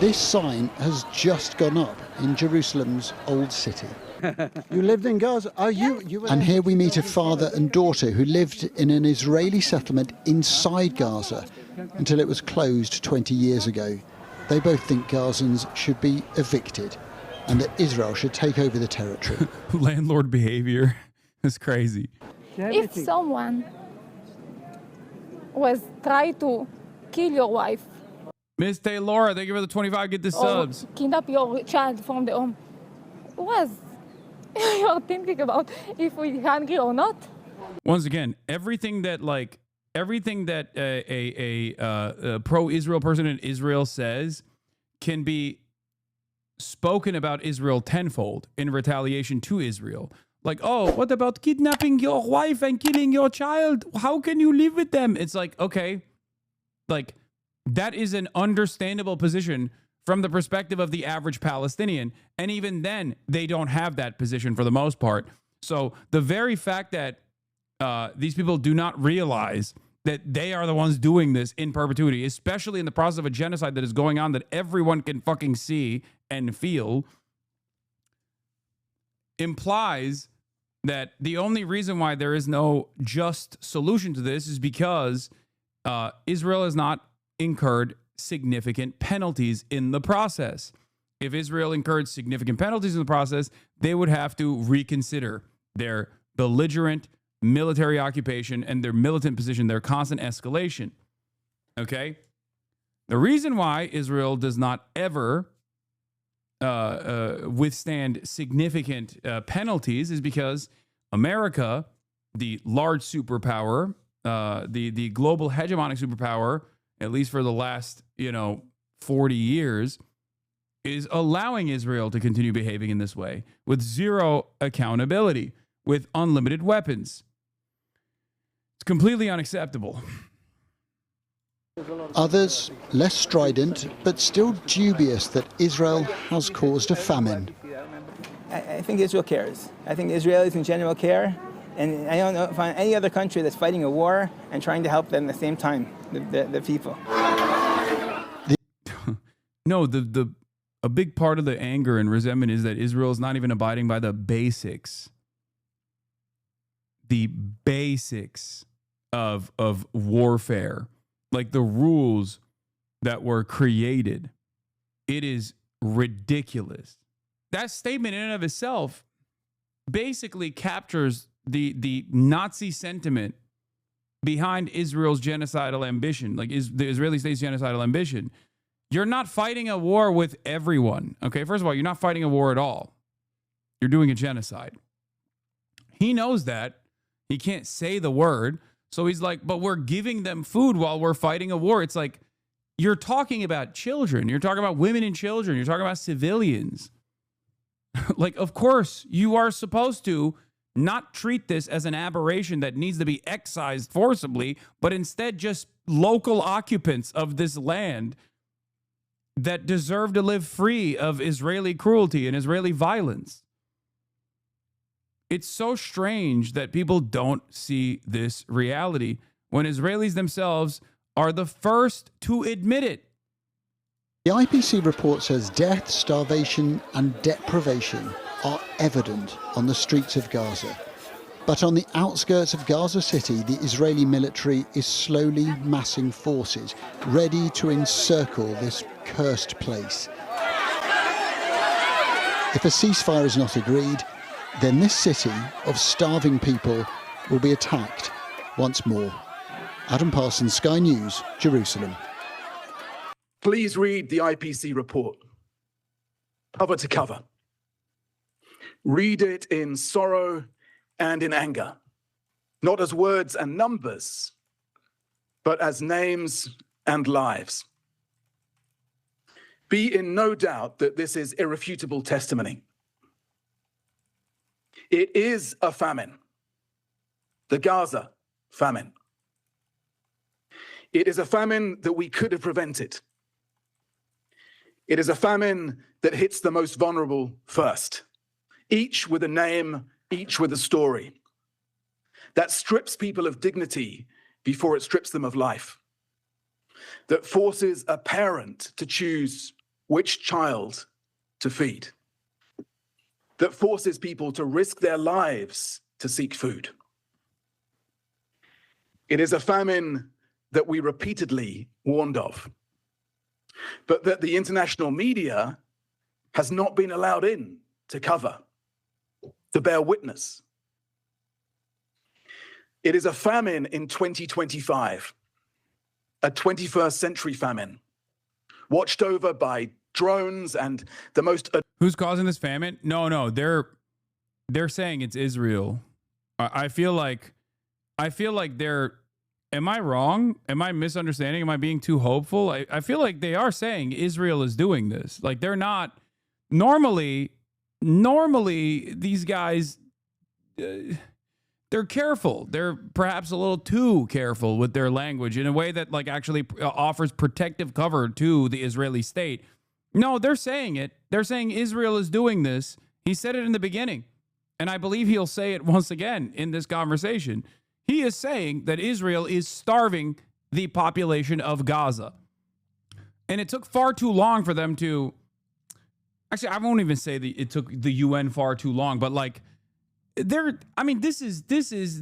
This sign has just gone up in Jerusalem's Old City. You lived in Gaza? Are you? And here we meet a father and daughter who lived in an Israeli settlement inside Gaza until it was closed 20 years ago. They both think Gazans should be evicted and that Israel should take over the territory. Landlord behavior is crazy. If someone was trying to kill your wife, Miss Taylor, thank you for the 25. Get the subs. kidnap your child from the home, was you're thinking about if we're hungry or not? Once again, everything that a pro-Israel person in Israel says can be spoken about Israel tenfold in retaliation to Israel. Like, oh, what about kidnapping your wife and killing your child? How can you live with them? It's like, okay, like that is an understandable position from the perspective of the average Palestinian. And even then, they don't have that position for the most part. So the very fact that these people do not realize that they are the ones doing this in perpetuity, especially in the process of a genocide that is going on that everyone can fucking see and feel, implies that the only reason why there is no just solution to this is because Israel has not incurred significant penalties in the process. If Israel incurred significant penalties in the process, they would have to reconsider their belligerent military occupation and their militant position, their constant escalation. Okay? The reason why Israel does not ever withstand significant penalties is because America, the large superpower, the global hegemonic superpower, at least for the last, 40 years, is allowing Israel to continue behaving in this way with zero accountability, with unlimited weapons. It's completely unacceptable. Others, less strident, but still dubious that Israel has caused a famine. I think Israel cares. I think Israelis in general care. And I don't find any other country that's fighting a war and trying to help them at the same time, the people. No, a big part of the anger and resentment is that Israel is not even abiding by the basics. The basics of warfare, like the rules that were created. It is ridiculous. That statement in and of itself basically captures the Nazi sentiment behind Israel's genocidal ambition, like the Israeli state's genocidal ambition. You're not fighting a war with everyone. Okay, first of all, you're not fighting a war at all. You're doing a genocide. He knows that. He can't say the word. So he's like, but we're giving them food while we're fighting a war. It's like, you're talking about children. You're talking about women and children. You're talking about civilians. Like, of course, you are supposed to not treat this as an aberration that needs to be excised forcibly, but instead just local occupants of this land that deserve to live free of Israeli cruelty and Israeli violence. It's so strange that people don't see this reality when Israelis themselves are the first to admit it. The IPC report says death, starvation and deprivation are evident on the streets of Gaza. But on the outskirts of Gaza City, the Israeli military is slowly massing forces, ready to encircle this cursed place. If a ceasefire is not agreed, then this city of starving people will be attacked once more. Adam Parsons, Sky News, Jerusalem. Please read the IPC report, cover to cover. Read it in sorrow and in anger, not as words and numbers, but as names and lives. Be in no doubt that this is irrefutable testimony. It is a famine, the Gaza famine. It is a famine that we could have prevented. It is a famine that hits the most vulnerable first, each with a name, each with a story, that strips people of dignity before it strips them of life, that forces a parent to choose which child to feed, that forces people to risk their lives to seek food. It is a famine that we repeatedly warned of, but that the international media has not been allowed in to cover, to bear witness. It is a famine in 2025, a 21st century famine, watched over by drones and the most... Who's causing this famine? No, they're saying it's Israel. I feel like they're... Am I wrong? Am I misunderstanding? Am I being too hopeful? I feel like they are saying Israel is doing this. Like, they're not... Normally, these guys... they're careful. They're perhaps a little too careful with their language in a way that like actually offers protective cover to the Israeli state. No, they're saying it. They're saying Israel is doing this. He said it in the beginning, and I believe he'll say it once again in this conversation. He is saying that Israel is starving the population of Gaza. And it took far too long for them to... Actually, I won't even say that it took the UN far too long, but like... This is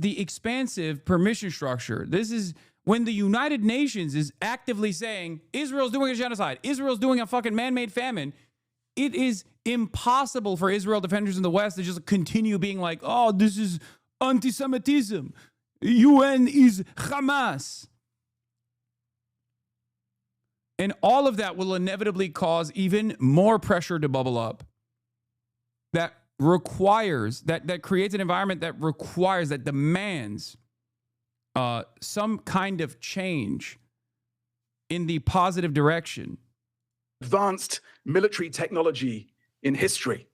the expansive permission structure. This is when the United Nations is actively saying Israel's doing a genocide. Israel's doing a fucking man-made famine. It is impossible for Israel defenders in the West to just continue being like, oh, this is anti-Semitism. UN is Hamas. And all of that will inevitably cause even more pressure to bubble up. That creates an environment that requires, that demands some kind of change in the positive direction. Advanced military technology in history.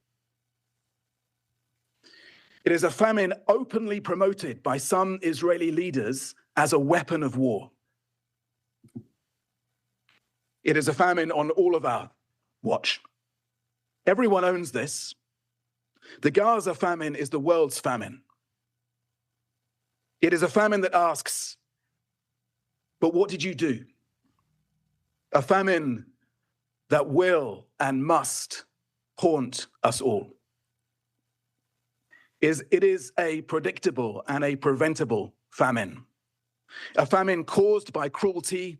It is a famine openly promoted by some Israeli leaders as a weapon of war. It is a famine on all of our watch. Everyone owns this. The Gaza famine is the world's famine. It is a famine that asks, but what did you do? A famine that will and must haunt us all. It is a predictable and a preventable famine. A famine caused by cruelty,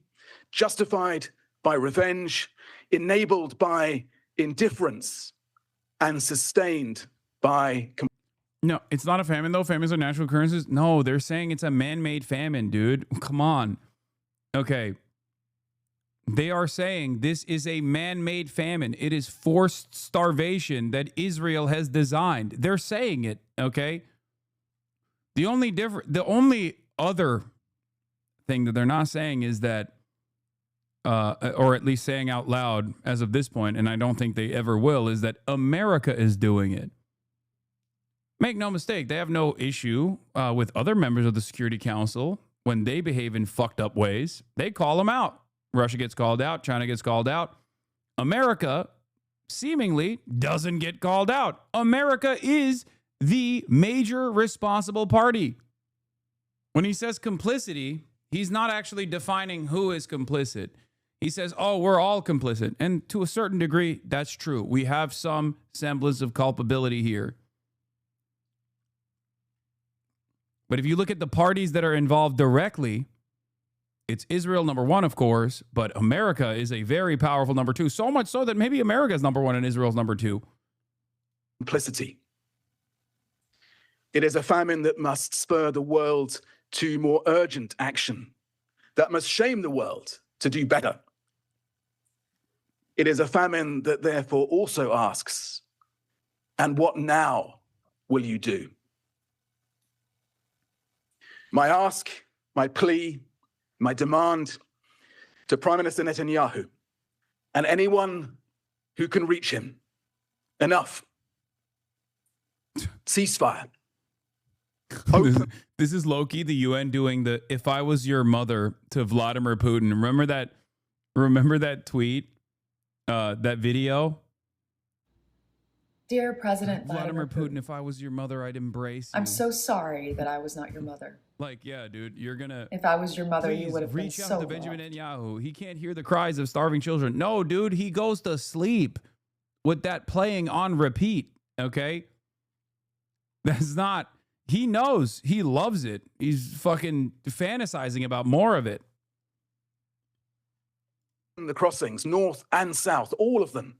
justified by revenge, enabled by indifference, and sustained by... No, it's not a famine, though. Famines are natural occurrences. No, they're saying it's a man-made famine, dude. Come on. Okay. They are saying this is a man-made famine. It is forced starvation that Israel has designed. They're saying it, okay? The only other thing that they're not saying is that, or at least saying out loud as of this point, and I don't think they ever will, is that America is doing it. Make no mistake, they have no issue with other members of the Security Council when they behave in fucked up ways. They call them out. Russia gets called out. China gets called out. America seemingly doesn't get called out. America is the major responsible party. When he says complicity, he's not actually defining who is complicit. He says, oh, we're all complicit. And to a certain degree, that's true. We have some semblance of culpability here. But if you look at the parties that are involved directly, it's Israel number one, of course, but America is a very powerful number two. So much so that maybe America is number one and Israel's number two. Complicity. It is a famine that must spur the world to more urgent action, that must shame the world to do better. It is a famine that therefore also asks, and what now will you do? My ask, my plea, my demand to Prime Minister Netanyahu and anyone who can reach him: enough. Ceasefire. This is low-key the UN doing the "if I was your mother" to Vladimir Putin. Remember that tweet, that video? Dear President Vladimir Putin, if I was your mother, I'd embrace you. I'm so sorry that I was not your mother. Like, yeah, dude, you're gonna. If I was your mother, you Please would have been reach out so to Benjamin loved. Netanyahu. He can't hear the cries of starving children. No, dude, he goes to sleep with that playing on repeat. Okay, that's not. He knows. He loves it. He's fucking fantasizing about more of it. The crossings, north and south, all of them.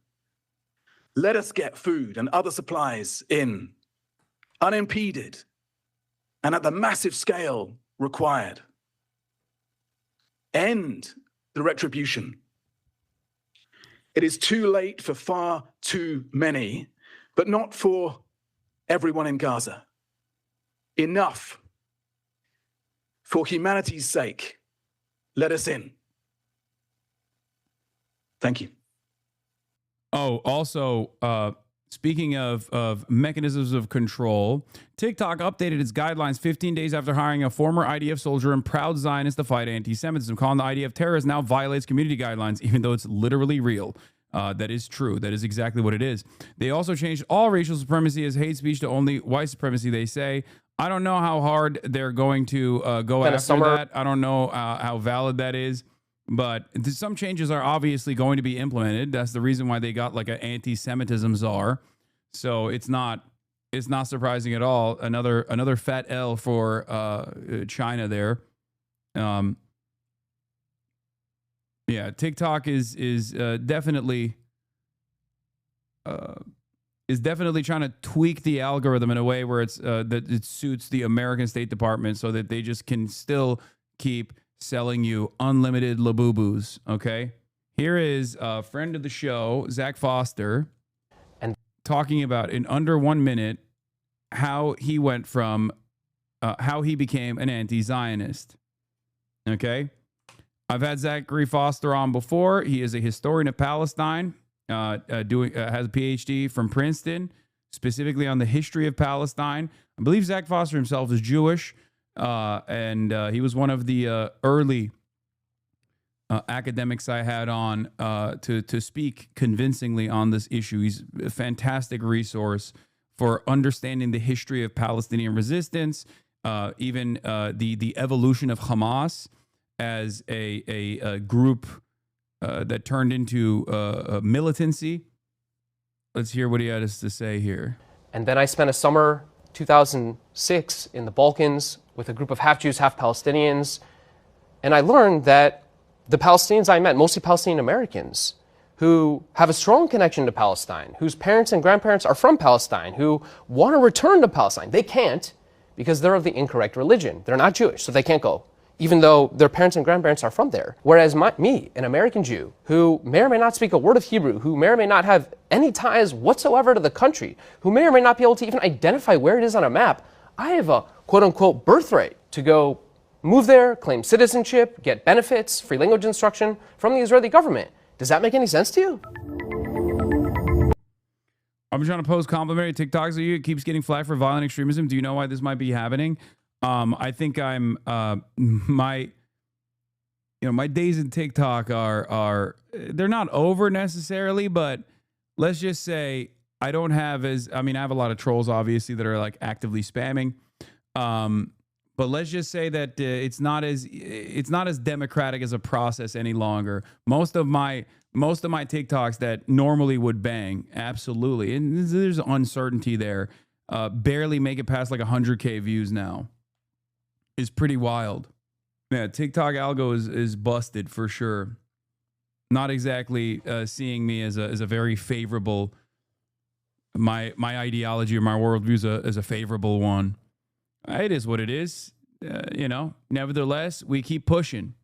Let us get food and other supplies in, unimpeded, and at the massive scale required. End the retribution. It is too late for far too many, but not for everyone in Gaza. Enough. For humanity's sake, let us in. Thank you. Oh, also, speaking of mechanisms of control, TikTok updated its guidelines 15 days after hiring a former IDF soldier and proud Zionist to fight anti-Semitism. Calling the IDF terrorist now violates community guidelines, even though it's literally real. That is true. That is exactly what it is. They also changed all racial supremacy as hate speech to only white supremacy, they say. I don't know how hard they're going to go after that. I don't know how valid that is. But some changes are obviously going to be implemented. That's the reason why they got like an anti-Semitism czar. So it's not surprising at all. Another fat L for China there. Yeah, TikTok is definitely trying to tweak the algorithm in a way where it's that it suits the American State Department so that they just can still keep selling you unlimited labubus. Okay, here is a friend of the show, Zach Foster, and talking about in under 1 minute how he went from how he became an anti-Zionist. Okay, I've had Zachary Foster on before. He is a historian of Palestine, has a PhD from Princeton, specifically on the history of Palestine. I believe Zach Foster himself is Jewish. And he was one of the early academics I had on to speak convincingly on this issue. He's a fantastic resource for understanding the history of Palestinian resistance, even the evolution of Hamas as a group that turned into militancy. Let's hear what he had to say here. And then I spent a summer 2006 in the Balkans with a group of half Jews, half Palestinians. And I learned that the Palestinians I met, mostly Palestinian Americans, who have a strong connection to Palestine, whose parents and grandparents are from Palestine, who want to return to Palestine. They can't because they're of the incorrect religion. They're not Jewish, so they can't go, even though their parents and grandparents are from there. Whereas me, an American Jew, who may or may not speak a word of Hebrew, who may or may not have any ties whatsoever to the country, who may or may not be able to even identify where it is on a map, I have a quote-unquote birthright to go move there, claim citizenship, get benefits, free language instruction from the Israeli government. Does that make any sense to you? I'm trying to post complimentary TikToks of you. It keeps getting flagged for violent extremism. Do you know why this might be happening? I think I'm my days in TikTok are they're not over necessarily, but let's just say I don't have I have a lot of trolls obviously that are like actively spamming. But let's just say that it's not as democratic as a process any longer. Most of my TikToks that normally would bang, absolutely, and there's uncertainty there. Barely make it past like 100K views now. Is pretty wild. Yeah, TikTok algo is busted for sure. Not exactly seeing me as a very favorable. My ideology or my worldview is a favorable one. It is what it is. Nevertheless, we keep pushing.